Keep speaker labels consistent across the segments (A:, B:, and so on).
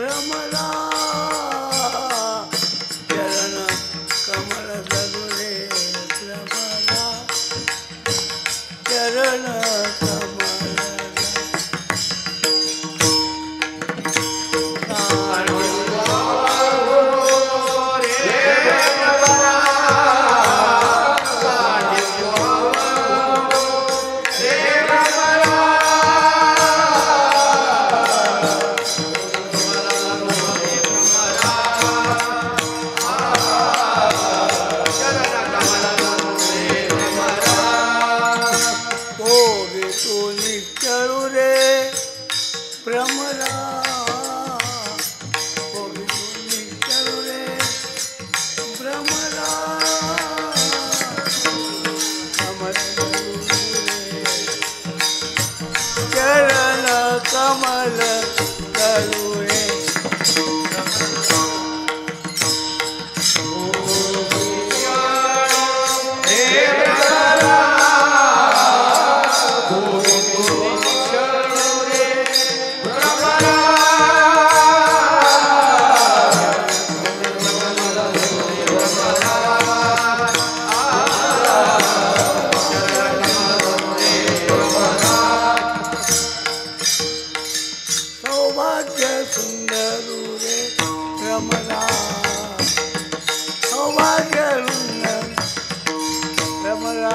A: भ्रमरा चरण कमल धरुरे भ्रमरा चरण कमल करुए सौभाग्य सुंदर रे भ्रमरा सौभाग्य सुंदर भ्रमरा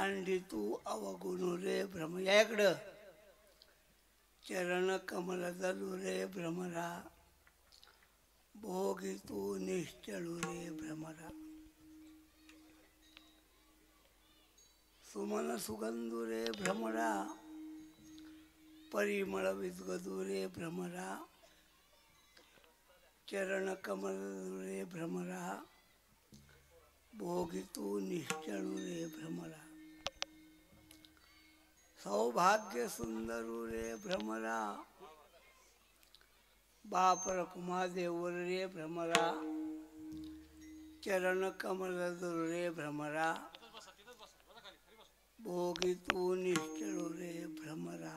A: सांडितू अवगुणू रे भ्रम. या इकडं. चरण कमल दलू रे भ्रमरा, भोगितू निश्चळू रे भ्रमरा. सुमन सुगंधू रे भ्रमरा, परिमळ विद्गदू रे भ्रमरा. चरण कमल रे भ्रमरा, भोगितू निश्चळू रे भ्रमरा. सौभाग्य सुंदरू रे भ्रमरा, बाप रकुमा देवर रे भ्रमरा. चरण कमल रे भ्रमरा, भोगितू निश्चळू रे भ्रमरा.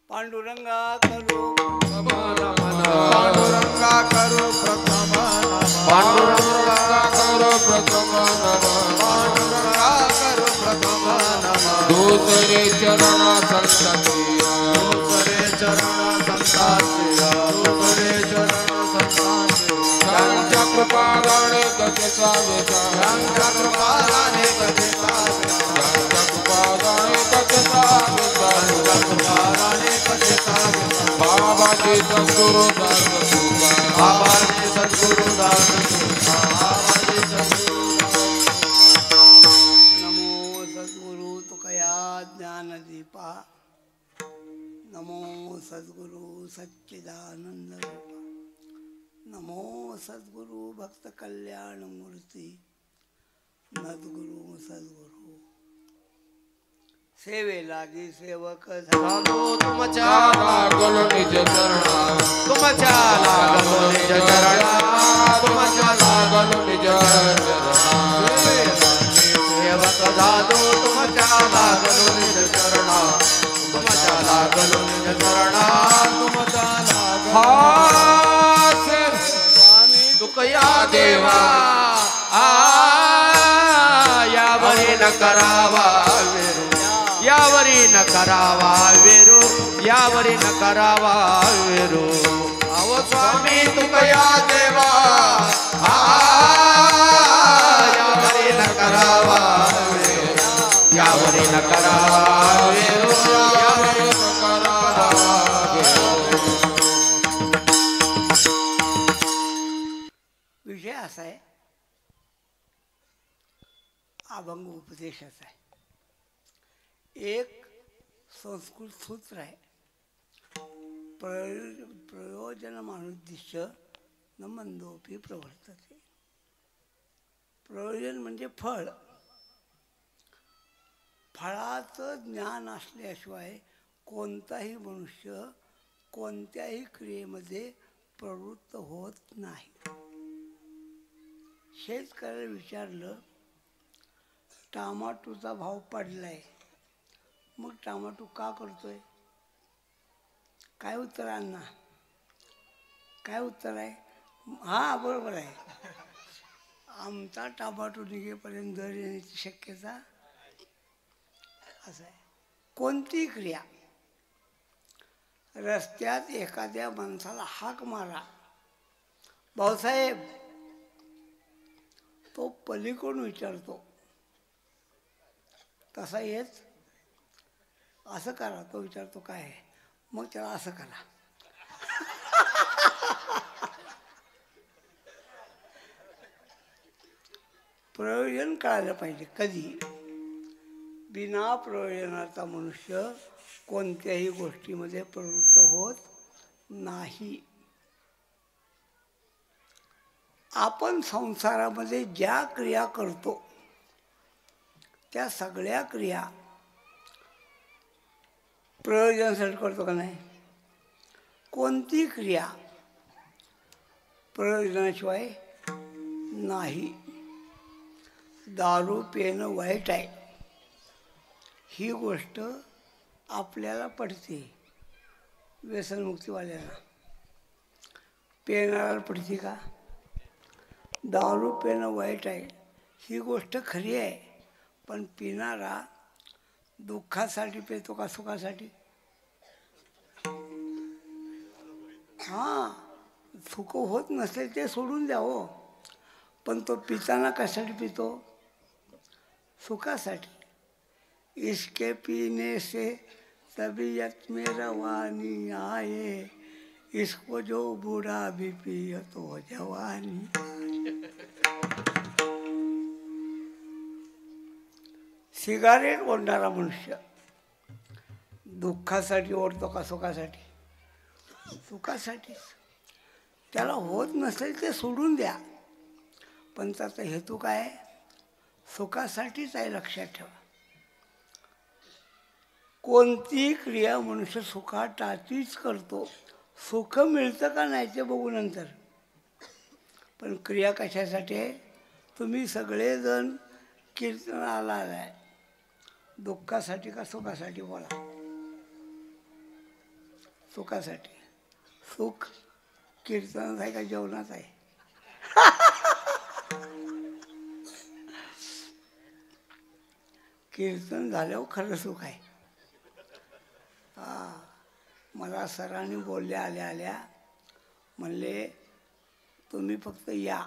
A: पांडुरंगा करू
B: पांडुरंगा करू प्रथम पांडुरंगा करू प्रथम पांडुरंगा करू प्रथम दूसरे चरण संताची दूसरे चरण संताची दूसरे चरण संताची. त्यांच्या कृपागाने कसे सावे त्यांच्या कृपागाने कसे सावे त्यांच्या कृपागाने कसे सावे त्यांच्या कृपागाने कसे सावे. बाबाजी सद्गुरु दास तुका बाबाजी सद्गुरु दास तुका बाबाजी सद्गुरु दास.
A: नमो सद्गुरु तुकया ज्ञानदीपा, नमो सद्गुरु सच्चिदानंद रूपा, नमो सद्गुरु भक्त कल्याण मूर्ती, नद्गुरु सद्गुरु. सेवे लागी सेवक झालो
B: तुमच्या लागलो निज चरणा तुमच्या लागलो निज चरणा तुमच्या लागलो निज चरणा. सेवक झालो तुमच्या लागलो निज चरणा तुमच्या लागलो निज चरणा तुमच्या लागलो. तुकया देवा यावरी न करावा वेरू यावरी न करावा वेरू यावरी न करावा वेरू. अहो स्वामी तुकया देवा यावरी न करावा वेरू यावरी न करावा वेरू यावरी न करावा वेरू.
A: विषय असा आहे, अभंग उपदेशाचा आहे. एक संस्कृत सूत्र आहे, प्रयोजनमानुद्दिश्य न मंदोपी प्रवर्तते. प्रयोजन म्हणजे फळ. फळाचं ज्ञान असल्याशिवाय कोणताही मनुष्य कोणत्याही क्रियेमध्ये प्रवृत्त होत नाही. शेतकऱ्याला विचारलं, टमाटोचा भाव पडलाय, मग टमाटो का करतोय? काय उत्तर आहे अण्णा? काय उत्तर आहे? हां बरोबर आहे, आमचा टमाटो निघेपर्यंत दर येण्याची शक्यता. असं आहे. कोणती क्रिया, रस्त्यात एखाद्या माणसाला हाक मारा, भाऊसाहेब, तो पलीकडून विचारतो कसा येत, असं करा. तो विचारतो काय आहे, मग त्याला असं करा. प्रयोजन कळायला पाहिजे. कधी बिना प्रयोजनाचा मनुष्य कोणत्याही गोष्टीमध्ये प्रवृत्त होत नाही. आपण संसारामध्ये ज्या क्रिया करतो त्या सगळ्या क्रिया प्रयोजनासाठी करतो का नाही? कोणती क्रिया प्रयोजनाशिवाय नाही. दारू पिणं वाईट आहे ही गोष्ट आपल्याला पडते, व्यसनमुक्तीवाल्याला. पिणाऱ्याला पडते का? दारू पिणं वाईट आहे ही गोष्ट खरी आहे, पण पिणारा दुःखासाठी पितो का सुखासाठी? हां, सुख होत नसेल ते सोडून द्या हो, पण तो पिताना कशासाठी पितो? सुखासाठी। इसके पीने से तबीयत में रवानी आए, इसको जो बूढ़ा भी पिए तो जवानी। सिगारेट ओढणारा मनुष्य दुःखासाठी ओढतो का सुखासाठी? सुखासाठीच. त्याला होत नसेल ते सोडून द्या, पण त्याचा हेतू काय आहे? सुखासाठीच आहे, लक्षात ठेवा. कोणतीही क्रिया मनुष्य सुखाटाचीच करतो. सुख मिळतं का नाही ते बघू नंतर, पण क्रिया कशासाठी आहे? तुम्ही सगळेजण कीर्तनाला आलाय, दुःखासाठी का सुखासाठी? बोला. सुखासाठी. सुख कीर्तनात आहे का जेवणात आहे? कीर्तन झाल्यावर खरं सुख आहे. मला सरांनी बोलल्या आल्या आल्या, म्हणले तुम्ही फक्त या,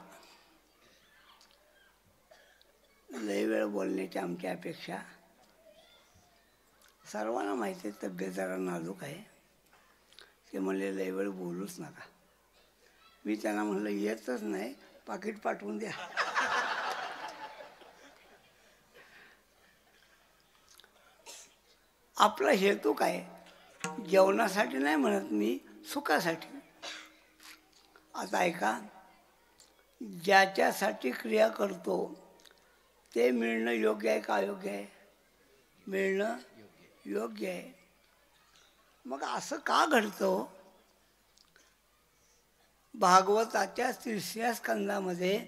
A: लय वेळ बोलण्याची आमची अपेक्षा. सर्वांना माहिती आहे तब्येत जरा नाजूक आहे. ते म्हणले लय वेळ बोलूच नका. मी त्यांना म्हणलं येतच नाही, पाकिट पाठवून द्या. आपला हेतू काय? जेवणासाठी नाही म्हणत मी, सुखासाठी. आता ऐका, ज्याच्यासाठी क्रिया करतो ते मिळणं योग्य आहे का अयोग्य आहे? मिळणं योग्य आहे. मग असं का घडतं? भागवताच्या 3ऱ्या स्कंदामध्ये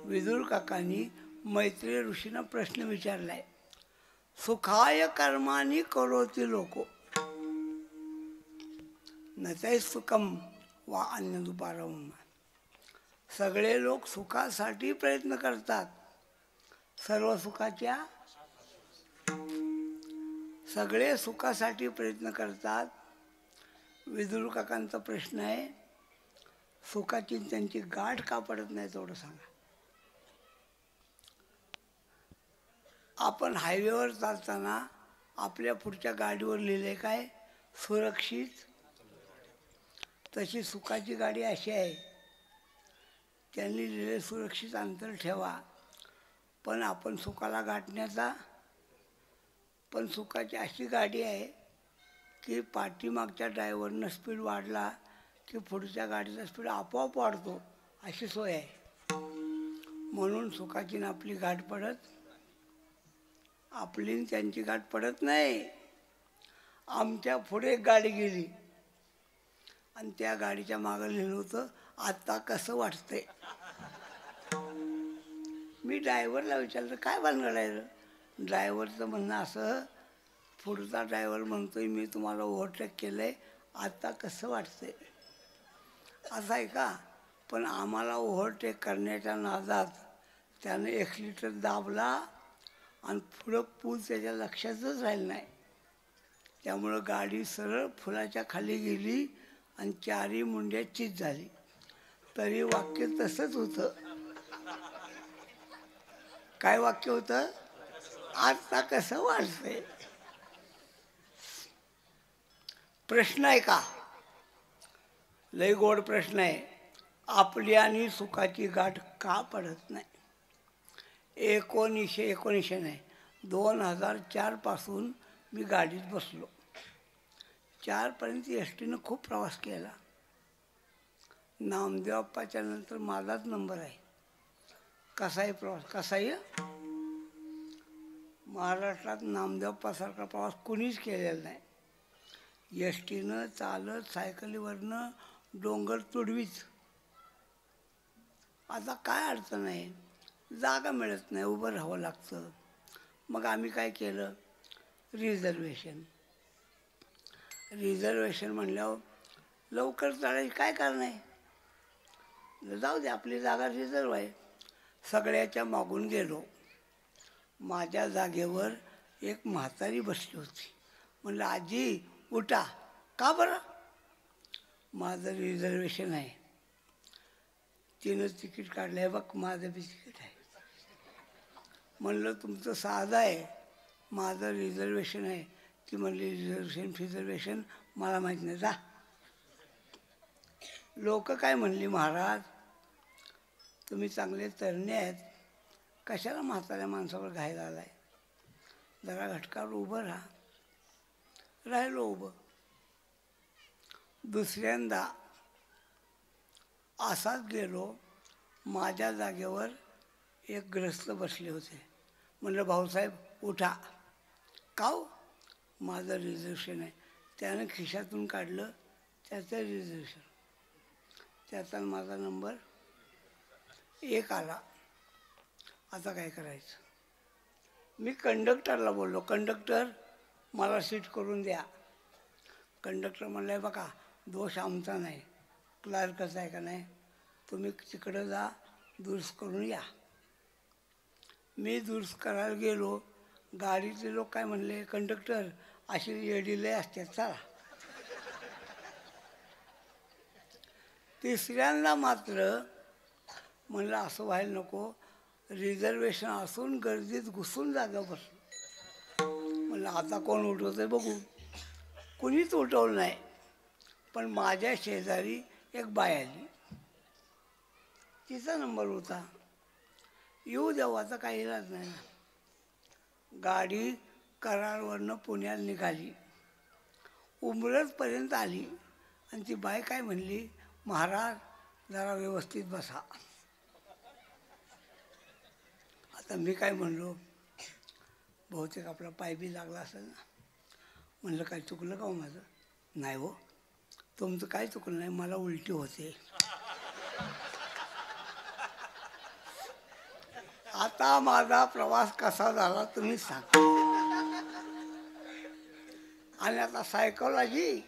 A: विदुर काकांनी मैत्रेय ऋषींना प्रश्न विचारलाय. सुखाय कर्मानी करोति लोको नतै सुखम वा अन्यदुपारम. सगळे लोक सुखासाठी प्रयत्न करतात, सर्व सुखाच्या. सगळे सुखासाठी प्रयत्न करतात. विदुर काकांचा प्रश्न आहे, सुखाची त्यांची गाठ का पडत नाही तेवढं सांगा. आपण हायवेवर चालताना आपल्या पुढच्या गाडीवर लिहिले काय? सुरक्षित. तशी सुखाची गाडी अशी आहे, त्यांनी लिहिले सुरक्षित अंतर ठेवा. पण आपण सुखाला गाठण्याचा, पण सुखाची अशी गाडी आहे की पाठीमागच्या ड्रायव्हरनं स्पीड वाढला की पुढच्या गाडीचा स्पीड आपोआप वाढतो, अशी सोय आहे. म्हणून सुखाची ना आपली गाठ पडत, आपली त्यांची गाठ पडत नाही. आमच्या पुढे एक गाडी गेली आणि त्या गाडीच्या मागं लिहिलं होतं, आता कसं वाटतंय. मी ड्रायव्हरला विचारलं काय भानगड आहे? ड्रायव्हरचं म्हणणं असं, पुढचा ड्रायव्हर म्हणतोय मी तुम्हाला ओव्हरटेक केलं आहे, आता कसं वाटतंय. असं आहे का? पण आम्हाला ओव्हरटेक करण्याच्या नादात त्यानं 1 लिटर दाबला आणि पुढं पूल त्याच्या लक्षातच राहिलं नाही. त्यामुळं गाडी सरळ फुलाच्या खाली गेली आणि 4ही मुंड्या चित झाली. तरी वाक्य तसंच होतं. काय वाक्य होतं? आता कसं वाटतंय. प्रश्न आहे का? लय गोड प्रश्न आहे. आपली आणि सुखाची गाठ का पडत नाही? 1919 नाही, 2004 पासून मी गाडीत बसलो. 4पर्यंत एसटीनं खूप प्रवास केला. नामदेव अप्पाच्या नंतर माझाच नंबर आहे. कसाही प्रवास, कसाही. महाराष्ट्रात नामदेव अप्पासारखा प्रवास कुणीच केलेला नाही. एसटीनं, चालत, सायकलीवरनं, डोंगर तुडवीच. आता काय अडचण आहे? जागा मिळत नाही, उभं राहावं लागतं. मग आम्ही काय केलं? रिझर्वेशन. रिझर्वेशन म्हणल्यावर लवकर चढायची काय कारण आहे? जाऊ दे, आपली जागा रिझर्व आहे. सगळ्याच्या मागून गेलो. माझ्या जागेवर एक म्हातारी बसली होती. म्हणलं आजी उठा. का बरं? माझं रिझर्वेशन आहे. तिनं तिकीट काढलं आहे, बघ माझं बी तिकीट आहे. म्हणलं तुमचं साधं आहे, माझं रिझर्वेशन आहे. ती म्हणली रिझर्वेशन मला माहीत नाही, जा. लोक काय म्हणली, महाराज तुम्ही चांगले तरणे आहेत, कशाला म्हाताऱ्या माणसावर घायला आलाय, जरा घटकावर उभं राहा. राहिलो उभं. दुसऱ्यांदा असाच गेलो, माझ्या जागेवर एक ग्रस्त बसले होते. म्हणलं भाऊसाहेब उठा. का हो? माझं रिझर्वेशन आहे. त्यानं खिशातून काढलं त्याचं रिझर्वेशन, त्याचा माझा नंबर 1 आला. आता काय करायचं? मी कंडक्टरला बोललो, कंडक्टर मला सीट करून द्या. कंडक्टर म्हणलं बघा दोष आमचा नाही, क्लार्कचा आहे का नाही, तुम्ही तिकडं जा, दुरुस्त करून या. मी दुरुस्त करायला गेलो, गाडीतले लोक काय म्हणले, कंडक्टर अशी येडी लय असते, चला. तिसऱ्यांदा मात्र म्हणलं असं व्हायला नको, रिझर्वेशन असून गर्दीत घुसून जागा बसलो. म्हणलं आता कोण उठवतंय बघू. कुणीच उठवलं नाही. पण माझ्या शेजारी एक बाई आली, तिचा नंबर होता. येऊ देवाचा काही इलाज नाही ना. गाडी कराडवरनं पुण्याला निघाली, उमरतपर्यंत आली आणि ती बाई काय म्हणली, महाराज जरा व्यवस्थित बसा. आता मी काय म्हणलो, बहुतेक आपला पाय बी लागला असेल ना. म्हणलं काय चुकलं का हो माझं? नाही हो, तुमचं काय चुकलं नाही, मला उलटी होते. आता माझा प्रवास कसा झाला तुम्ही सांगा. आणि आता सायकोलॉजी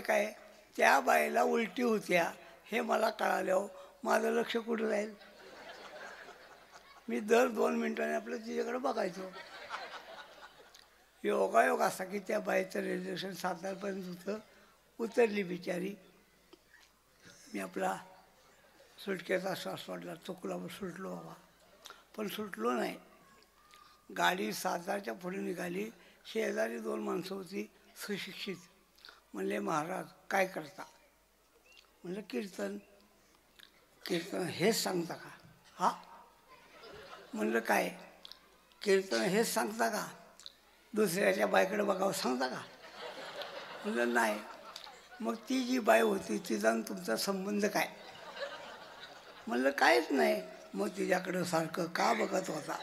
A: काय, त्या बाईला उलटी होत्या हे मला कळाल्यावर माझं लक्ष कुठं जाईल? मी दर 2 मिनिटांनी आपलं तिच्याकडे बघायचो. योगायोग असा की त्या बाईचं रिझर्वेशन सातारपर्यंत होतं. उतरली बिचारी. मी आपला सुटकेचा श्वास सोडला, चुकला सुटलो बाबा. पण सुटलो नाही. गाडी सातारच्या पुढे निघाली. शेजारी 2 माणसं होती सुशिक्षित. म्हणले महाराज काय करता? म्हणलं कीर्तन. कीर्तन हेच सांगता का? हा. म्हणलं काय कीर्तन हेच सांगता का? दुसऱ्याच्या बाईकडे बघावं सांगता का? म्हणलं नाही. मग ती जी बाई होती तिचा तुमचा संबंध काय? म्हणलं काहीच नाही. मग तिच्याकडं सारखं का बघत होता?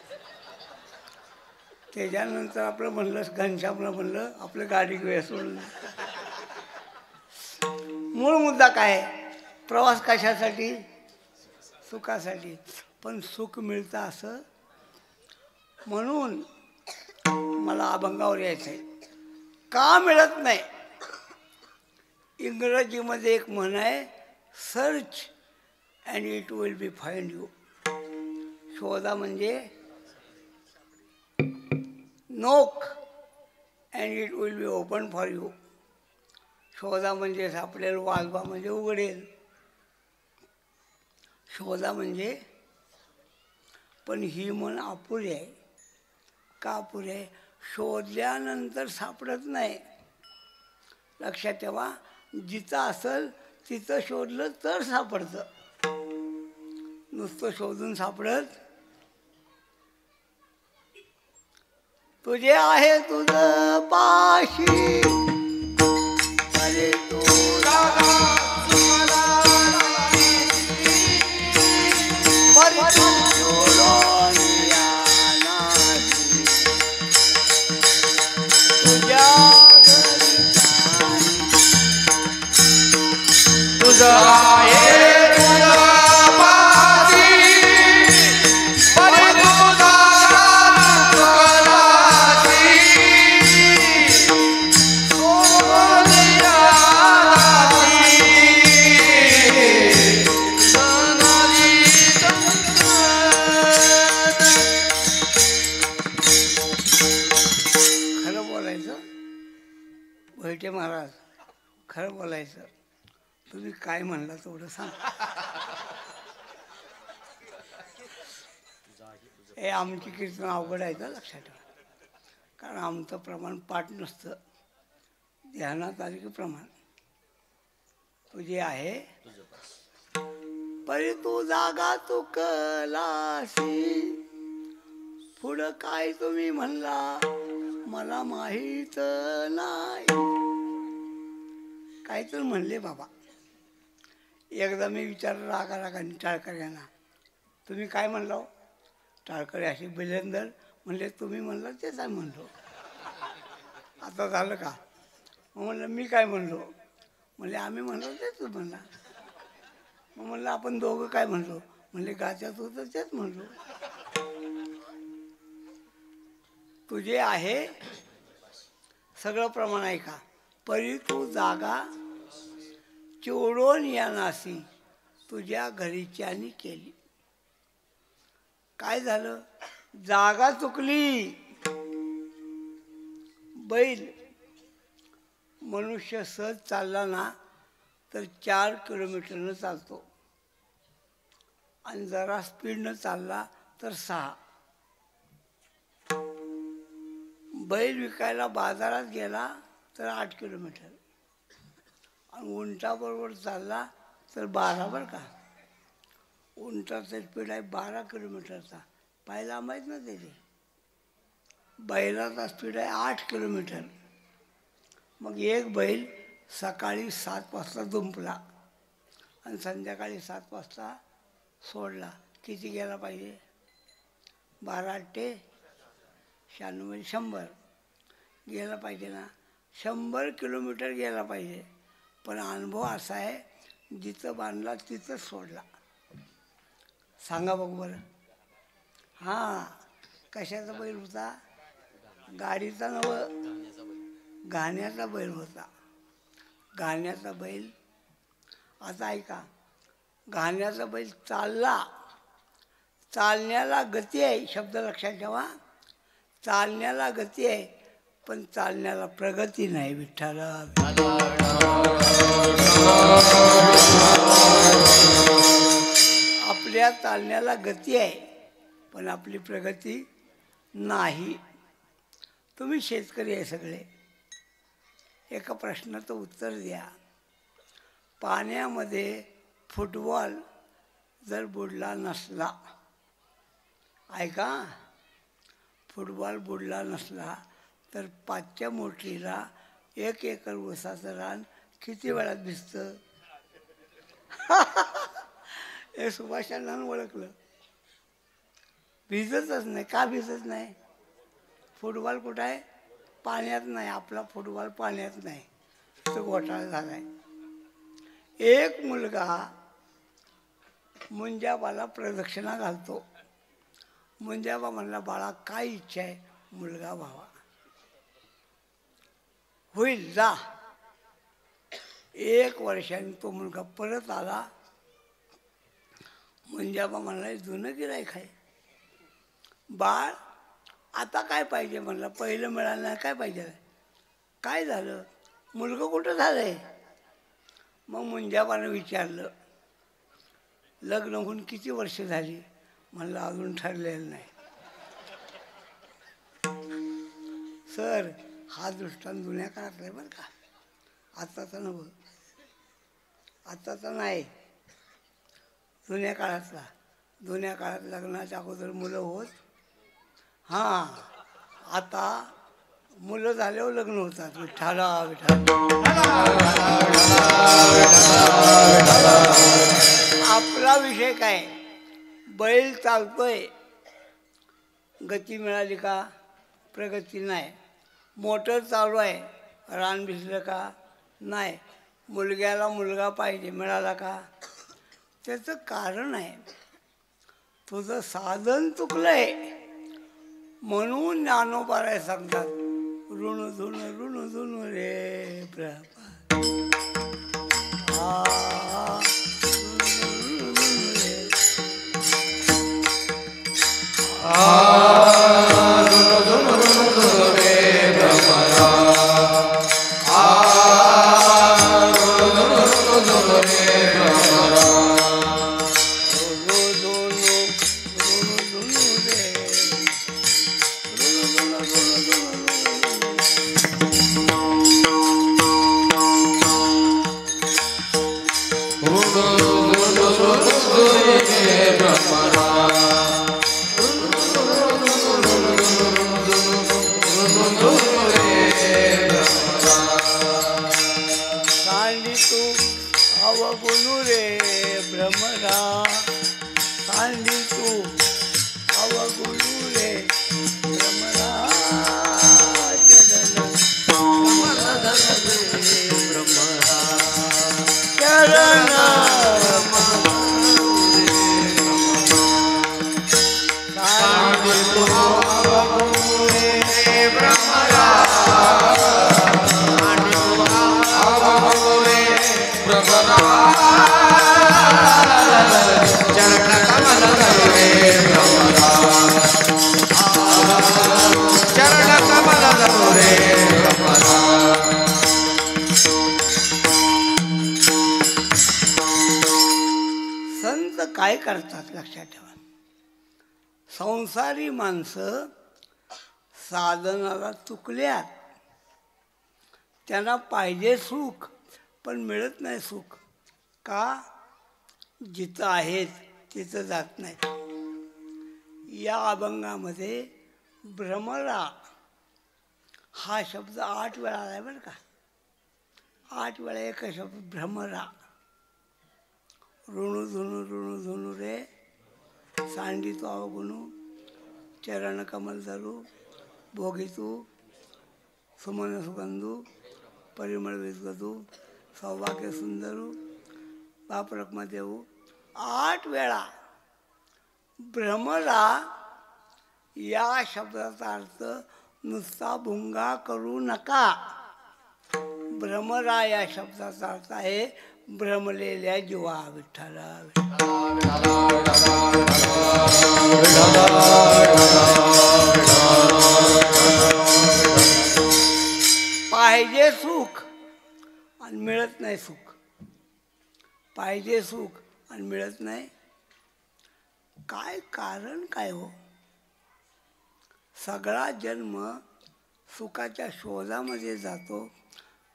A: त्याच्यानंतर आपलं म्हणलं घनश्यामला म्हणलं आपलं गाडी वेळ सोडून. मूळ मुद्दा काय? प्रवास कशासाठी? सुखासाठी. पण सुख मिळतं असं म्हणून मला अभंगावर यायचं आहे. का मिळत नाही? इंग्रजीमध्ये एक म्हण आहे, search and it will be find you. शोधा म्हणजे नोक and it will be open for you. शोधा म्हणजे सापडेल, वाजवा म्हणजे उघडेल. शोधा म्हणजे, पण ही म्हण अपुरी आहे. का अपुरी आहे? शोधल्यानंतर सापडत नाही. लक्षात ठेवा, जिथं असेल तिथं शोधलं तर सापडतं. नुसतं शोधून सापडत. तुझे आहे तुझं पाशी अरे तू
B: तुझं आहे
A: महाराज खरं बोलायचं. तुम्ही काय म्हणला तेवढं सांग. हे आमची कीर्तन अवघड आहे का लक्षात ठेवा. कारण आमचं प्रमाण पाठ नसतं, ध्यानात आले की प्रमाण. तुझे आहे परी तू जागा चुकलासी, पुढं काय तुम्ही म्हणला मला माहीत नाही. काय तर म्हणले बाबा. एकदा मी विचारलं रागारागाने टाळकऱ्यांना, तुम्ही काय म्हणला हो? टाळकरी असे बिलेंदर म्हणले तुम्ही म्हणला तेच आहे म्हणलो. आता झालं का? मग म्हणलं मी काय म्हणलो? म्हणले आम्ही म्हणलो तेच म्हणला. मग म्हणलं आपण दोघं काय म्हणलो? म्हणले गाच्यात होतं तेच म्हणलो. तुझे आहे सगळं प्रमाण आहे का? परी तू जागा चोडून या नासी, तुझ्या घरीच्यानी केली. काय झालं? जागा चुकली. बैल मनुष्य सहज चालला ना तर 4 किलोमीटरनं चालतो आणि जरा स्पीडनं चालला तर 6. बैल विकायला बाजारात गेला तर 8 किलोमीटर आणि उंटाबरोबर चालला तर 12. बरं का, उंटाचा स्पीड आहे 12 किलोमीटरचा. पाहिला माहीत ना त्याचे. बैलाचा स्पीड आहे 8 किलोमीटर. मग एक बैल सकाळी 7 वाजता दुंपला आणि संध्याकाळी 7 वाजता सोडला. किती गेला पाहिजे? 12 × 8 = 96 100 गेला पाहिजे ना. 100 किलोमीटर गेला पाहिजे. पण अनुभव असा आहे जिथं बांधला तिथंच सोडला. सांगा बघू बरं. हां, कशाचा बैल होता? गाडीचा नव्हं, गाण्याचा बैल होता. गाण्याचा बैल. आता ऐका, गाण्याचा बैल चालला. चालण्याला गती आहे, शब्द लक्षात ठेवा. चालण्याला गती आहे पण चालण्याला प्रगती नाही. विठ्ठला आपल्या चालण्याला गती आहे पण आपली प्रगती नाही. तुम्ही शेतकरी आहे सगळे. एका प्रश्नाचं उत्तर द्या. पाण्यामध्ये फुटबॉल जर बुडला नसला, ऐका, फुटबॉल बुडला नसला तर 5च्या मोटरीला 1 एकर ऊसाचं रान किती वेळात भिजतं? हे सुभाषांना ओळखलं. भिजतच नाही. का भिजत नाही? फुटबॉल कुठं आहे? पाण्यात नाही. आपला फुटबॉल पाण्यात नाही. तो घोटाळा झाला आहे. एक मुलगा मुंजाबाला प्रदक्षिणा घालतो. मुंजाबा म्हणला, बाळा काय इच्छा आहे? मुलगा व्हावा. होईल, जा. 1 वर्षाने तो मुलगा परत आला. मुंजाबा म्हणला, जुनं गिऱ्हाईक आहे. बाळ आता काय पाहिजे? म्हणलं पहिलं मिळालं नाही, काय पाहिजे? काय झालं? मुलगा कुठं झालंय? मग मुंजाबानं विचारलं, लग्न होऊन किती वर्ष झाली? म्हणलं अजून ठरलेलं नाही. सर, हा दृष्टांत जुन्या काळातला आहे बरं का, आत्ताचा नव्हं. आत्ताचा नाही, जुन्या काळातला. जुन्या काळात लग्नाच्या अगोदर मुलं होत. हां, आता मुलं झाल्यावर लग्न होतात. विठ्ठला आपला विषय काय? बैल चालतोय, गती मिळाली का? प्रगती नाही. मोटर चालू आहे, रान भिजलं का? नाही. मुलग्याला मुलगा पाहिजे, मिळाला का? त्याचं कारण आहे तुझं साधन चुकलंय. म्हणून ज्ञानोबाराय सांगतात, ऋण धुन रे प्रभा. सांडी तू अवगुणू रे भ्रमरा सांडी तू अवगुणू रे भ्रमरा चरण चरण संत काय करतात लक्षात ठेवा. संसारी माणसं साधनाला चुकल्यात, त्यांना पाहिजे सुख पण मिळत नाही सुख. का? जिथं आहेत तिथं जात नाहीत. या अभंगामध्ये भ्रमरा हा शब्द 8 वेळा आहे बरं का. 8 वेळा एक शब्द भ्रमरा. ऋणू धुनू ऋणू धुनू रे सांडी तो अवगुणू चरण कमल धरू भोगी तू सुमन सुगंधू परिमळ विद्गतू सौभाग्य सुंदरू बाप रखमा देऊ. 8 वेळा भ्रमरा या शब्दाचा अर्थ नुसता भुंगा करू नका. भ्रमरा या शब्दाचा अर्थ आहे भ्रमलेल्या जीवा. विठ्ठला पाहिजे सुख आणि मिळत नाही सुख. पाहिजे सुख आणि मिळत नाही. काय कारण काय हो? सगळा जन्म सुखाच्या शोधामध्ये जातो.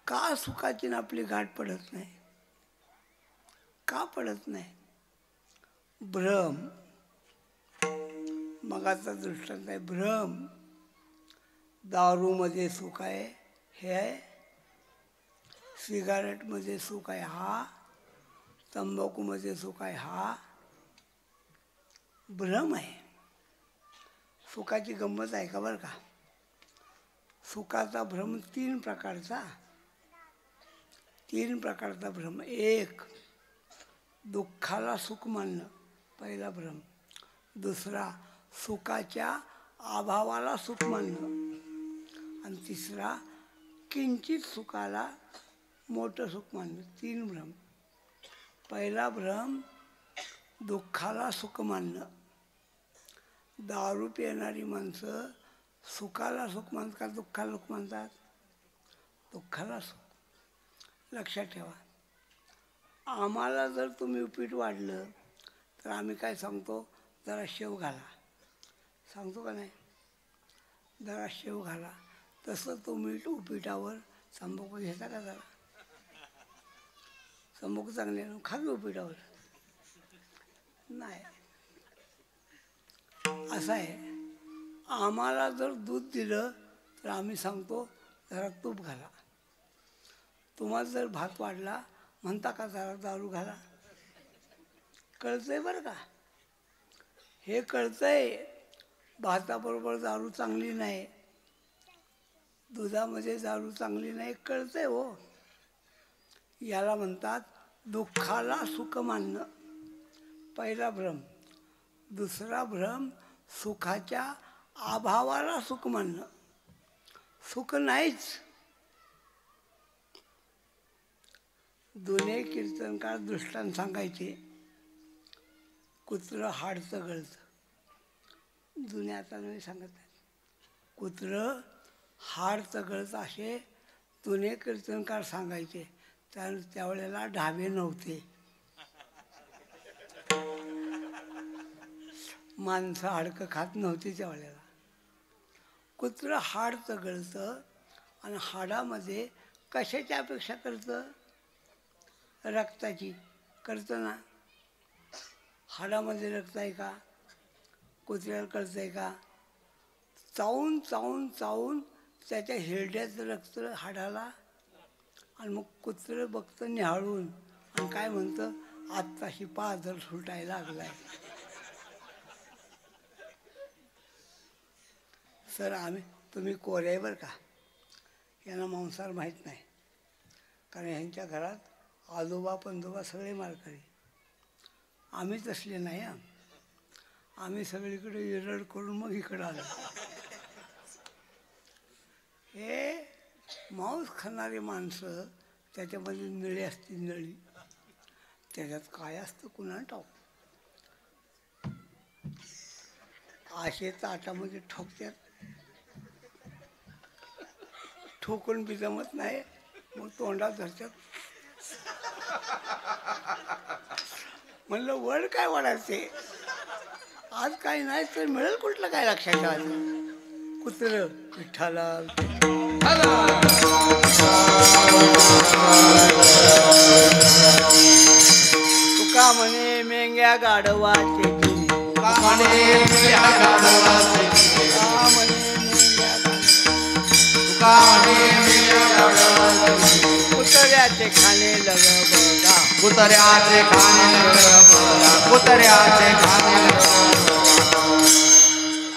A: का सुखाची आपली गाठ पडत नाही? का पडत नाही? भ्रम. मगाचा दृष्टांत आहे भ्रम. दारूमध्ये सुख आहे हे आहे, सिगारेटमध्ये सुख आहे हा, तंबाखूमध्ये सुख आहे हा. भ्रम आहे. सुखाची गंमत आहे का बरं का. सुखाचा भ्रम 3 प्रकारचा. 3 प्रकारचा भ्रम. एक, दुःखाला सुख मानणं, पहिला भ्रम. दुसरा, सुखाच्या अभावाला सुख मानणं. आणि तिसरा, किंचित सुखाला मोठं सुख मानणं. 3 भ्रम. पहिला भ्रम दुःखाला सुख मानणं. दारू पिणारी माणसं सुखाला सुख मानतात का दुःखाला सुख मानतात? दुःखाला सुख. लक्षात ठेवा. आम्हाला जर तुम्ही उपीट वाढलं तर आम्ही काय सांगतो? जरा शेव घाला. सांगतो का नाही? जरा शेव घाला. तसं तुम्ही उपीटावर तंबाखू घेता का? जरा तंबाखू चांगले खावी उपीटावर नाही. असं आहे. आम्हाला जर दूध दिलं तर आम्ही सांगतो जरा तूप घाला. तुम्हाला जर भात वाढला म्हणता का जरा दारू घाला? कळतंय बरं का. हे कळतंय भाताबरोबर दारू चांगली नाही, दुधामध्ये दारू चांगली नाही, कळतंय हो. याला म्हणतात दुःखाला सुख मानणं. पहिला भ्रम. दुसरा भ्रम सुखाच्या अभावाला सुख मानणं. सुख नाहीच. जुने कीर्तनकार दृष्टांत सांगायचे. कुत्रं हाडचं गळतं. जुने आता नाही सांगत आहेत. कुत्रं हाडचं गळतं असे जुने कीर्तनकार सांगायचे. त्यावेळेला ढाबे नव्हते. माणसं हाडकं खात नव्हती त्यावेळेला. कुत्रं हाडचं गळतं आणि हाडामध्ये कशाची अपेक्षा करतं? रक्ताची. कळतं ना. हाडामध्ये रक्त आहे का? कुत्र्याला कळतं आहे का? चावून चावून चावून त्याच्या हिरड्याचं रक्त हाडाला, आणि मग कुत्रं बघतं निहाळून आणि काय म्हणतं, आत्ताशी पाझर सुटायला लागलाय. सर तुम्ही कोरे आहे बरं का, यांना मांसाहार माहीत नाही. कारण ह्यांच्या घरात आजोबा पंजोबा सगळे मारकरी. आम्ही तसले नाही. आम्ही सगळीकडे विरळ करून मग इकडं आलो. हे मांस खाणारी माणसं, त्याच्यामध्ये नळी असते, नळी. त्याच्यात काय असतं कुणाला ठाऊक. असे ताटामध्ये ठोकतात, ठोकून बी जमत नाही, मग तोंडात धरतात. म्हणलं वड काय वडायचे, आज काही नाही तर मिळेल कुठलं काय लक्षात आलं. कुत्र विठ्ठला तुका म्हणे मेंग्या गाढवाचे कुत्र्याचे खाणे लग बघा,
B: कुत्र्याचे खाणे कुत्र्याचे खाणे.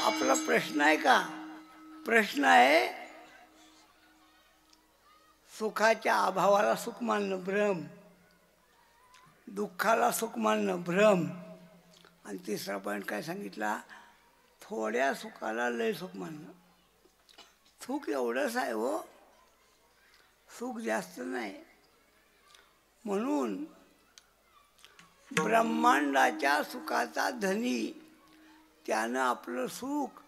A: आपला प्रश्न आहे का? प्रश्न आहे सुखाच्या अभावाला सुख मानणं भ्रम, दुःखाला सुख मानणं भ्रम, आणि तिसरा पॉईंट काय सांगितला, थोड्या सुखाला लय सुख मानणं. सुख एवढंच आहे हो, सुख जास्त नाही. म्हणून ब्रह्मांडाच्या सुखाचा धनी त्यानं आपलं सुख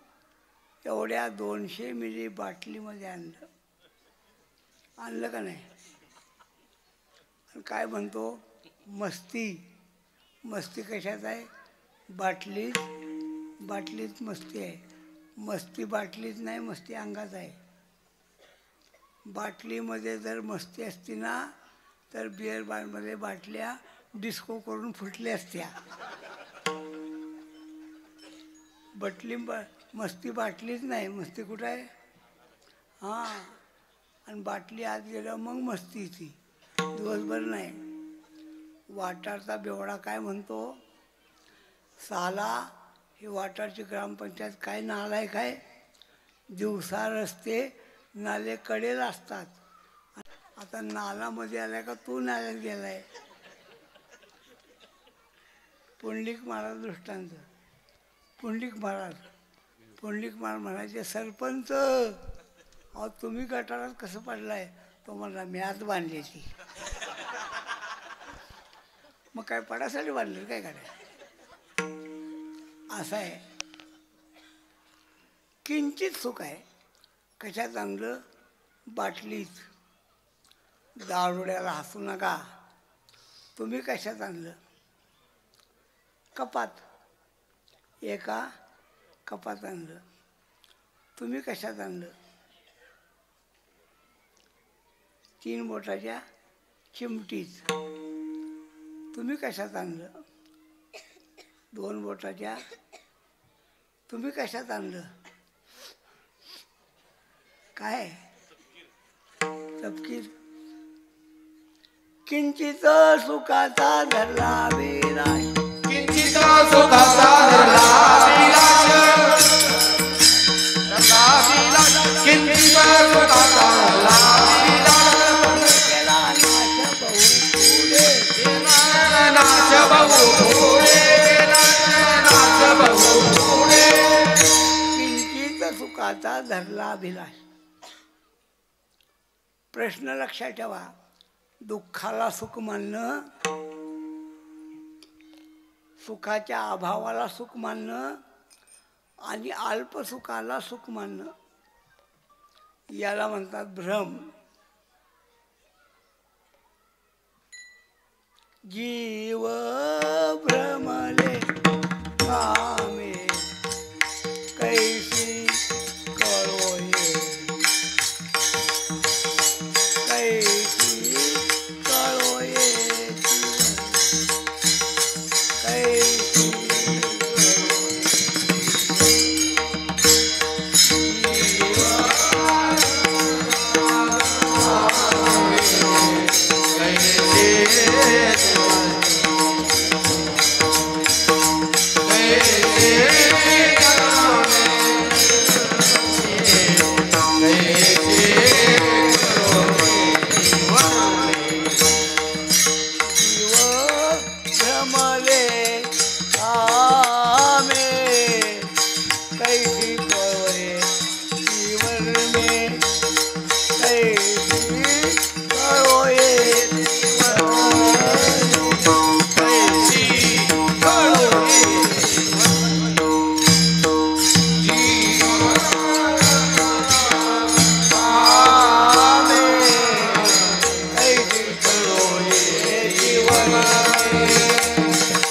A: एवढ्या 200 मिली बाटलीमध्ये आणलं. आणलं का नाही? काय म्हणतो, मस्ती. मस्ती कशात आहे? बाटलीत. बाटलीत मस्ती आहे. मस्ती बाटलीत नाही, मस्ती अंगात आहे. बाटलीमध्ये जर मस्ती असती ना, तर बिअर बारमध्ये बाटल्या डिस्को करून फुटल्या असत्या. मस्ती बाटलीच नाही, मस्ती कुठं आहे? हां, आणि बाटली आत गेलं मग मस्ती ती, दिवसभर नाही. वाटारचा बेवडा काय म्हणतो, साला ही वाटारची ग्रामपंचायत काय नालाय काय, दिवसा रस्ते नाले कडेला असतात. आता नालामध्ये आलाय का तू नाल्यात गेलाय? पुंडलिक महाराज दृष्टांत. पुंडलिक महाराज म्हणायचे, सरपंच अहो तुम्ही गटारात कसं पडलाय? तो म्हणला मी आत बांधली ती. मग काय पडासाठी बांधली काय काढाय? असं आहे. किंचित सुख आहे. कशात आणलं? बाटलीत. दारुड्याला हसू नका. तुम्ही कशात आणलं? कपात. एका कपात आणलं. तुम्ही कशात आणलं? 3 बोटाच्या चिमटीत. तुम्ही कशात आणलं? 2 बोटाच्या. तुम्ही कशात आणलं? काय? तपकीर. किंचित सुखाचा धरला विलास,
B: किंचित सुखाचा धरला विलास, किंचित सुखाचा धरला विलास,
A: केला नाश बहु पुढे,
B: नाश बहु पुढे, नाश बहु पुढे.
A: किंचित सुखाचा धरला अभिलाष. प्रश्न लक्षात ठेवा, दुःखाला सुख मानणं, सुखाच्या अभावाला सुख मानणं आणि अल्पसुखाला सुख मानणं, याला म्हणतात भ्रम. जीव भ्रमले कामे कैसी कळोये, कैसी कळोये जीवन.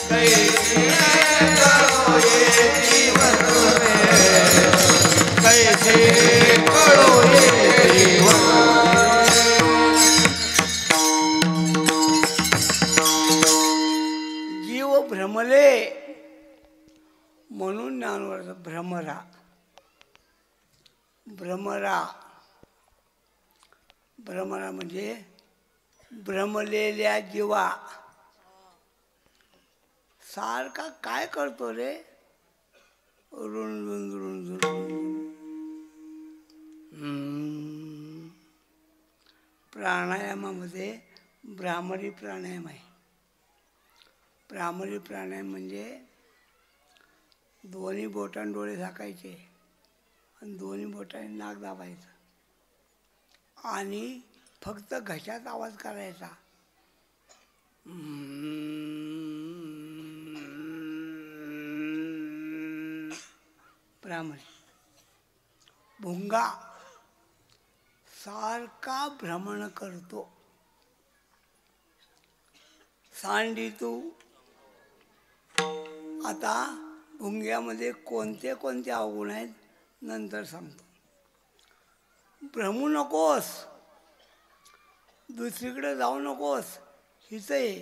B: कैसे करो ये जीवन में, कैसे करो ये जीवन।
A: जीव भ्रमले म्हणून ज्ञानवर्ध भ्रमरा. भ्रमरा भ्रमरा म्हणजे भ्रमलेल्या जीवा. सारखा काय करतो रे, रुंजून रुंजून. प्राणायामामध्ये भ्रामरी प्राणायाम आहे. भ्रामरी प्राणायाम म्हणजे दोन्ही बोटांनी डोळे झाकायचे आणि दोन्ही बोटांनी नाक दाबायचं आणि फक्त घशात आवाज करायचा. भ्रामरी. भुंगा सारखा भ्रमण करतो. सांडी तू. आता भुंग्यामध्ये कोणते कोणते अवगुण आहेत नंतर सांगतो. भ्रमू नकोस, दुसरीकडे जाऊ नकोस. हिचं आहे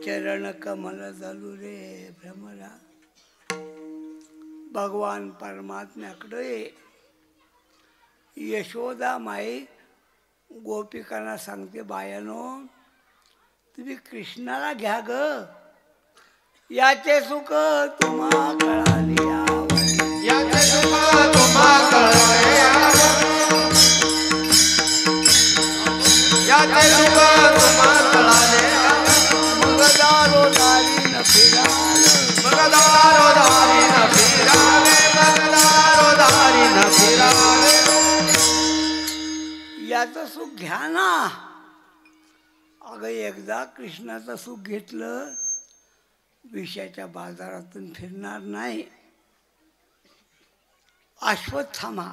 A: चरण कमल चालू रे भ्रमरा. भगवान परमात्म्याकडे यशोदा माई गोपिकांना सांगते, बायानो तुम्ही कृष्णाला घ्या ग, याचे सुख तुम्हा कळाले यावे.
B: याचे सुख तुम्हा कळाले यावे. याचे सुख तुम्हा कळाले यावे.
A: मग दारो दारी न फिरावे.
B: मग दारो दारी न फिरावे. मग दारो दारी न फिरावे.
A: याचं सुख घ्या ना. अगं एकदा कृष्णाचं सुख घेतलं विषयाच्या बाजारातून फिरणार नाही. अश्वत्थामा.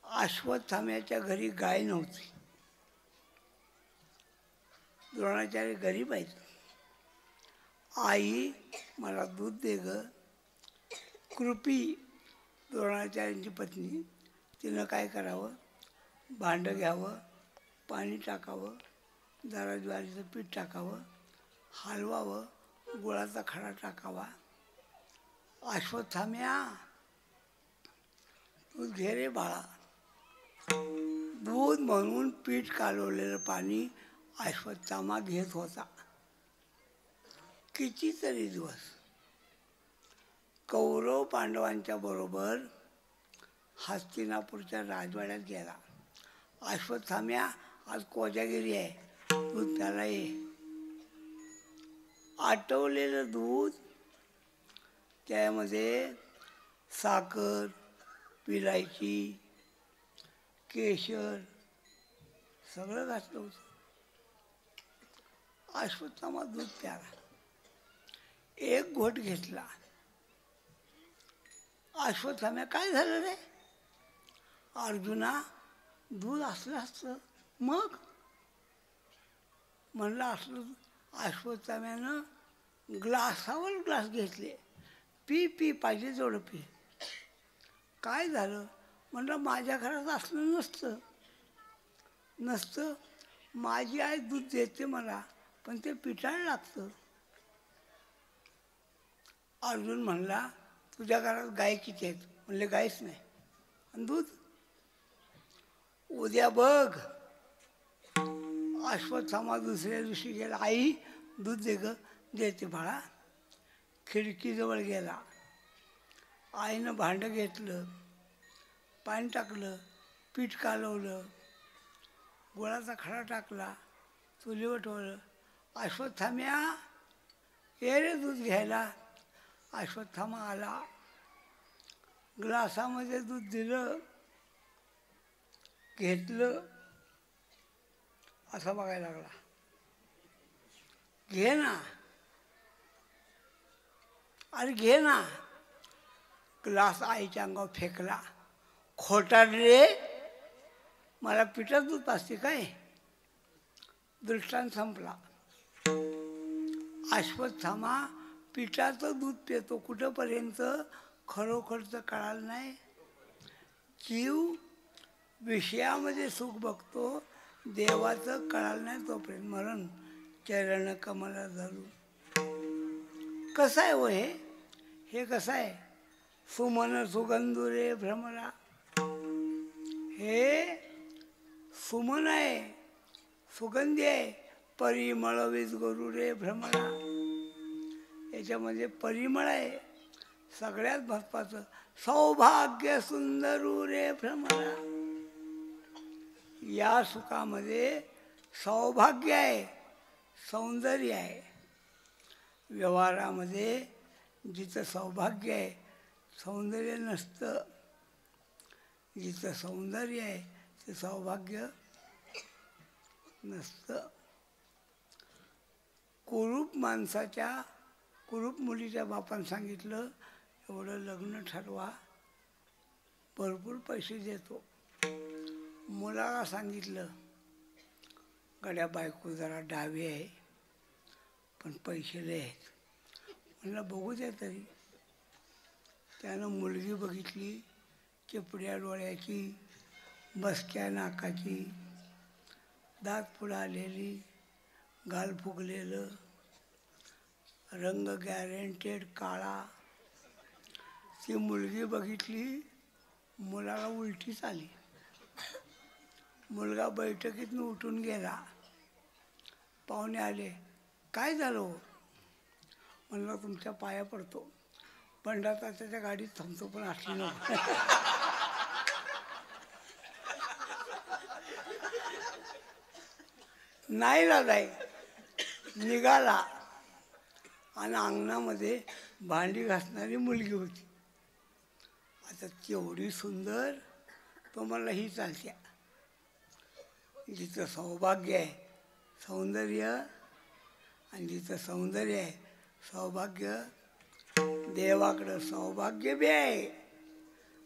A: अश्वत्थाम्याच्या घरी गाय नव्हती. द्रोणाचार्य गरीब आहेत. आई मला दूध दे ग. कृपी द्रोणाचार्यांची पत्नी, तिनं काय करावं, भांडं घ्यावं, पाणी टाकावं, जरा ज्वारीचं पीठ टाकावं, हलवावं, गुळाचा खडा टाकावा. अश्वत्थाम्या दूध घे रे बाळा. दूध म्हणून पीठ कालवलेलं पाणी अश्वत्थामा घेत होता. कितीतरी दिवस कौरव पांडवांच्या बरोबर हस्तिनापूरच्या राजवाड्यात गेला. अश्वत्थाम्या आज कोजागिरी आहे, दूध त्याला ये. आटवलेलं दूध, त्यामध्ये साखर, विलायची, केशर सगळं घातलं होतं. अश्वत्थामा दूध प्याला. एक घोट घेतला. अश्वत्थाम्या काय झालं रे? अर्जुना दूध असलं असतं मग म्हणलं असलं. अश्वत्थाम्यानं ग्लासावर ग्लास घेतले. पी पी पाहिजे तेवढं पी. काय झालं म्हणलं, माझ्या घरात असलं नसतं. माझी आई दूध देते मला, पण ते पिटायला लागतं. अर्जुन म्हणला, तुझ्या घरात गाय किती आहेत? म्हणले गायच नाही. आणि दूध उद्या बघ. अश्वत्थामा दुसऱ्या दिवशी गेला. आई दूध दे ग. देते बाळा. खिडकीजवळ गेला. आईनं भांडं घेतलं, पाणी टाकलं, पीठ कालवलं, गुळाचा खडा टाकला, चुलीवर ठेवलं. अश्वत्थाम्या ये रे दूध घ्यायला. अश्वत्थामा आला. ग्लासामध्ये दूध दिलं, घेतलं, असं बघायला लागला. घे ना, अरे घे ना. ग्लास आईच्या अंगावर फेकला. खोटाड रे, मला पिठात दूध पाजते काय? दृष्टांत संपला. अश्वत्थामा पिठाचं दूध पितो कुठंपर्यंत खरोखरचं कळालं नाही. जीव विषयामध्ये सुख बघतो, देवाचं कळालं नाही तोपर्यंत मरण चरण कमला धरू. कसं आहे हो हे कसं आहे? सुमन सुगंधुरे भ्रमरा, हे सुमन आहे, सुगंधी आहे. परिमळ विजगुरु रे भ्रमरा, याच्यामध्ये परिमळ आहे. सगळ्यात महत्वाचं सौभाग्य सुंदरू रे भ्रमरा. या सुखामध्ये सौभाग्य आहे, सौंदर्य आहे. व्यवहारामध्ये जिथं सौभाग्य आहे सौंदर्य नसतं, जिथं सौंदर्य आहे ते सौभाग्य नसतं. कुरूप माणसाच्या, कुरूप मुलीच्या बापानं सांगितलं एवढं लग्न ठरवा, भरपूर पैसे देतो. मुलाला सांगितलं गड्या बायको जरा डावी आहे पण पैसे लय आहेत. म्हणलं बघू द्या तरी. त्यानं मुलगी बघितली, चिपड्या डोळ्याची, बसक्या नाकाची, दात पुढं आलेली, गाल फुगलेलं, रंग गॅरंटेड काळा. ती मुलगी बघितली, मुलाला उलटीच आली. मुलगा बैठकीतून उठून गेला. पाहुणे आले, काय झालं हो? म्हणलं तुमच्या पाया पडतो, पंढरता त्याच्या गाडीत थांबतो पण असली नको. नाही लागाय निघाला आणि अंगणामध्ये भांडी घासणारी मुलगी होती. आता तेवढी सुंदर तो मला ही चालत्या. जिथं सौभाग्य आहे सौंदर्य, आणि जिथं सौंदर्य आहे सौभाग्य, देवाकडं सौभाग्य बी आहे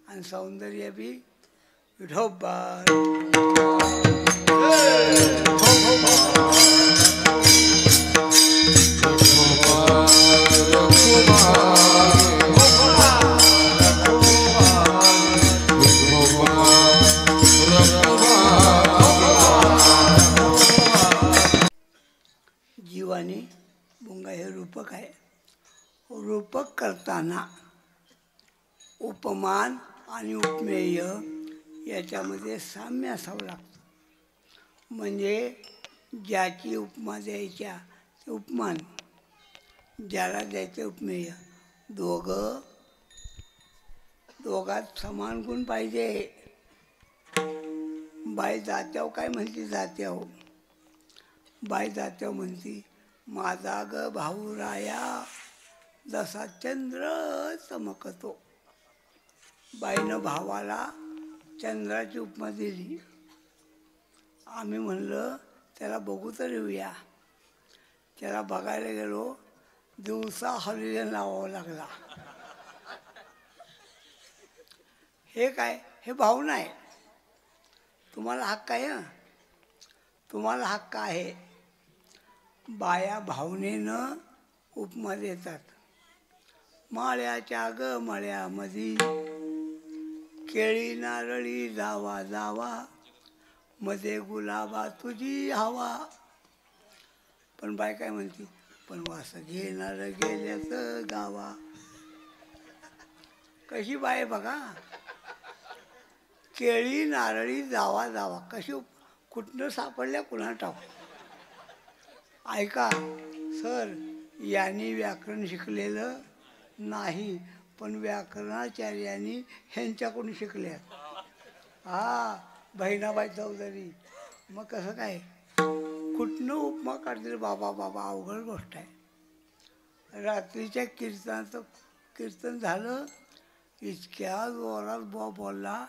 A: आणि सौंदर्य बी. विठोबा जीवानी मुंगा हे रूपक आहे. रूपक करताना उपमान आणि उपमेय याच्यामध्ये साम्य असावं लागतं. म्हणजे ज्याची उपमा द्यायच्या ते उपमान, ज्याला द्यायचं उपमेय, दोघात समान गुण पाहिजे. बाई जात्याव काय म्हणते? जात्याव बाई जात्याव म्हणती माझा ग भाऊ राया जसा चंद्र चमकतो. बाईनं भावाला चंद्राची उपमा दिली. आम्ही म्हणलं त्याला बघू तर येऊया. त्याला बघायला गेलो, दिवसा हॉलिडे लावावं लागला. हे काय? हे भाऊ नाही. तुम्हाला हक्क आहे, हं, तुम्हाला हक्क आहे. बाया भावनेनं उपमा देतात. माळ्याच्या ग मळ्यामधी केळी नारळी जावा जावा, मध्ये गुलाबा तुझी हवा. पण बाय काय म्हणती? पण वास घेणार गेल्याच गावा. कशी बाय बघा, केळी नारळी जावा जावा, कशी कुठनं सापडल्या कुणा टाकू. ऐका सर, यांनी व्याकरण शिकलेलं नाही, पण व्याकरणाचार्यांनी ह्यांच्याकडून शिकल्यात. हा, बहिणाबाई चौधरी. मग कसं काय कुठनं उपमा काढतील? बाबा बाबा अवघड गोष्ट आहे. रात्रीच्या कीर्तनाचं कीर्तन झालं, इतक्या जोरात बोलला.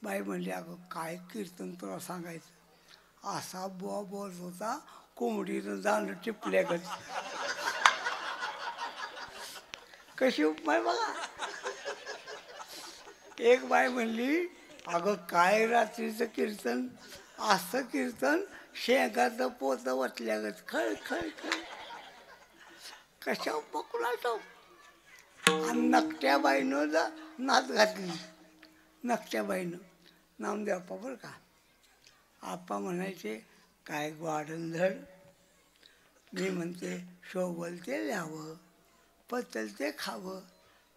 A: बाई म्हणली अगं काय कीर्तन तुला सांगायचं. असा बोलत होता कोंबडीनं जाणं टिपल्यागत. कशी उपमा बघा. एक बाई म्हणली अगं काय रात्रीचं कीर्तन, असं कीर्तन शेंगाचं पोतं वतल्यागत खळ खळ खळ कशा पकडा आणि नकट्या बाईनं नाच घातली. नकट्या बाईनं नामदेव आप्पा बरं का. आप्पा म्हणायचे काय ग्वाडंधड. मी म्हणते शोभल ते ल्यावं पचल ते खावं.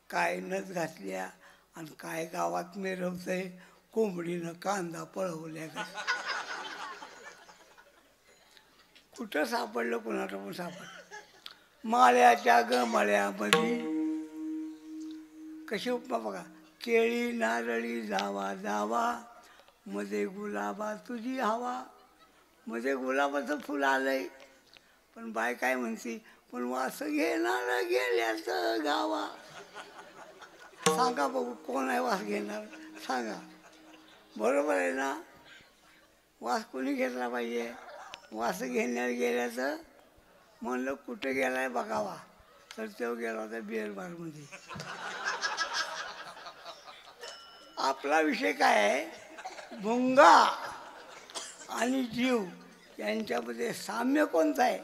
A: काय नथ घातल्या आणि काय गावात मिरवतंय कोंबडीनं कांदा पळवल्या का. कुठं सापडलं कोणाला पण सापडलं. माळ्याच्या मळ्यामध्ये कशी उपमा बघा. केळी नारळी जावा जावा मध्ये गुलाबा तुझी हवा. मध्ये गुलाबाचं फुल आलंय पण बाय काय म्हणते पण वास घेणार गेल्याचं गावा. सांगा बघू कोण आहे वास घेणार सांगा. बरोबर आहे ना. वास कोणी घेतला पाहिजे. वास घेण्यात गेल्याचं म्हणलं कुठे गेलाय बघावा तर तो गेला होता बिअरबारमध्ये. आपला विषय काय आहे. भुंगा आणि जीव यांच्यामध्ये साम्य कोणतं आहे.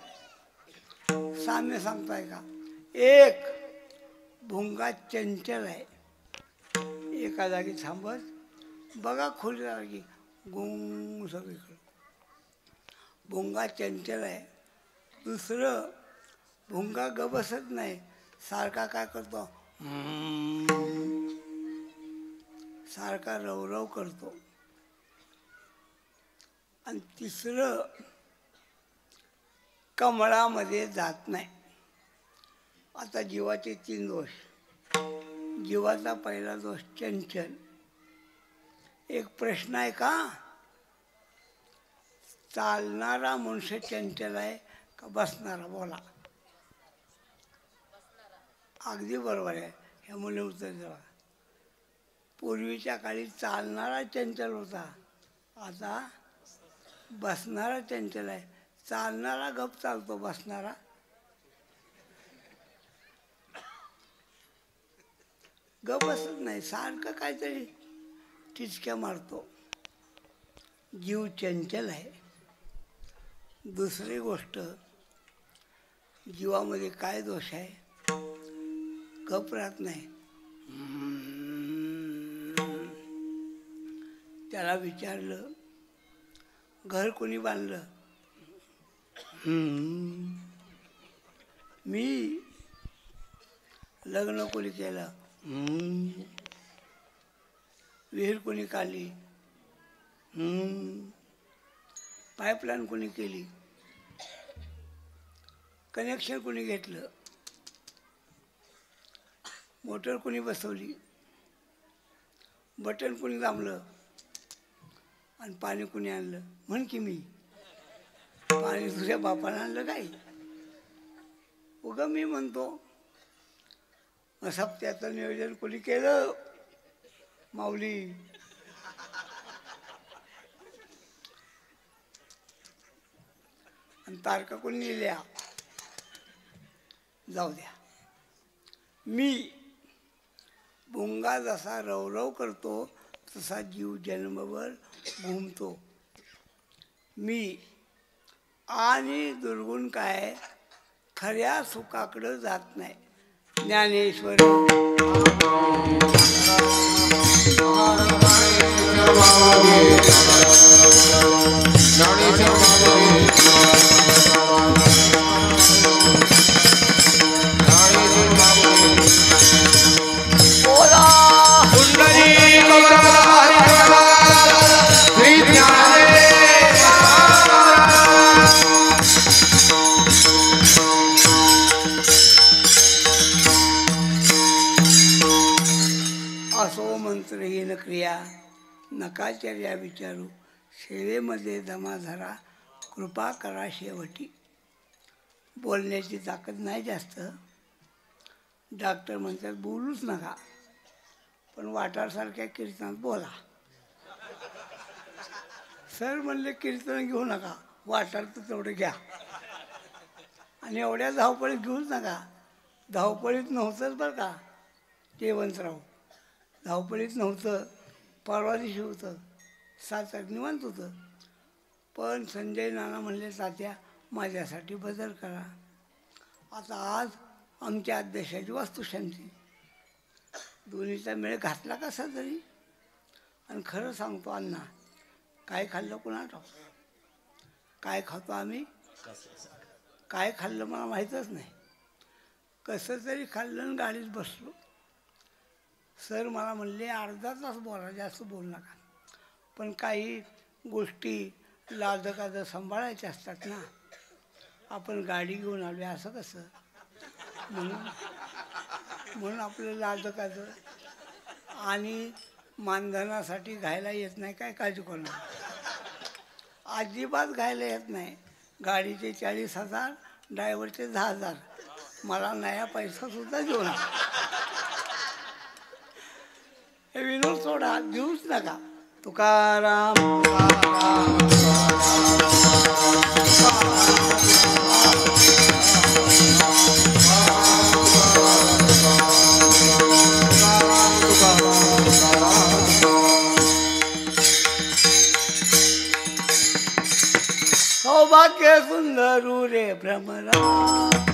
A: साम्य सांगताय का. एक भुंगा चंचल आहे. एका जागी थांबत बघा खोलीला की गुंग सगळीकडं. भुंगा चंचल आहे. दुसरं भुंगा गबसत नाही. सारखा काय करतो सारखा रवरव करतो. आणि तिसरं कमळामध्ये जात नाही. आता जीवाचे 3 दोष. जीवाचा पहिला दोष चंचल. एक प्रश्न आहे का. चालणारा मनुष्य चंचल आहे का बसणारा. बोला. अगदी बरोबर आहे. हे मुले उत्तर द्या. पूर्वीच्या काळी चालणारा चंचल होता. आता बसणारा चंचल आहे. चालणारा गप चालतो. बसणारा गप बसत नाही. सारखं काहीतरी टिचक्या मारतो. जीव चंचल आहे. दुसरी गोष्ट जीवामध्ये काय दोष आहे. गप राहत नाही. त्याला विचारलं घर कोणी बांधलं. मी. लग्न कोणी केलं. विहीर कोणी काढली. पाईपलाईन कोणी केली. कनेक्शन कोणी घेतलं. मोटर कोणी बसवली. बटन कोणी दाबलं आणि पाणी कोणी आणलं. म्हण की मी. पाणी तुझ्या बापानं आणलं काय. उगा मी म्हणतो. सप्त्याचं नियोजन कोणी केलं. माऊली. आणि तारका कोणी लिहिल्या. जाऊ द्या. मी. भुंगा जसा रवरव करतो तसा जीव जन्मभर घुमतो. मी. आणि दुर्गुण काय खऱ्या सुखाकडं जात नाही. ज्ञानेश्वर. असो मंत्रहीन क्रिया नकाचर्या विचारू. सेवेमध्ये दमा धरा कृपा करा शेवटी. बोलण्याची ताकद नाही जास्त. डॉक्टर म्हणतात बोलूच नका पण वाटारसारख्या कीर्तनात बोला. सर म्हणले कीर्तन घेऊ नका वाटार तर तेवढं घ्या. आणि एवढ्या धावपळीत घेऊच नका. धावपळीत नव्हतंच बरं का जयवंतराव. धावपळीत नव्हतं. परवा दिवशी होतं. 7 निवांत होतं. पण संजय नाना म्हणले तात्या माझ्यासाठी बदल करा. आता आज आमच्या अध्यक्षाची वास्तुशांती, दोन्हीचा मेळ घातला कसा तरी. आणि खरं सांगतो अण्णा, काय खाल्लं कुणा ठाऊक, काय खातो आम्ही, काय खाल्लं मला माहीतच नाही. कसं तरी खाल्लं आणि गाडीत बसलो. सर मला म्हणले अर्धा तास बोला, जास्त बोलू नका. पण काही गोष्टी लाजकाजं सांभाळायच्या असतात ना. आपण गाडी घेऊन आलो असं कसं, म्हणून आपलं लाजकाजं. आणि मानधनासाठी घायला येत नाही काय काळजी करू नका, अजिबात घायला येत नाही. गाडीचे 40,000, ड्रायव्हरचे 10,000, मला नया पैसासुद्धा देऊ नका. हे विनोद सोडा, देऊच नका. तुकाराम तुकाराम सौभाग्य सुंदरू रे भ्रमरा.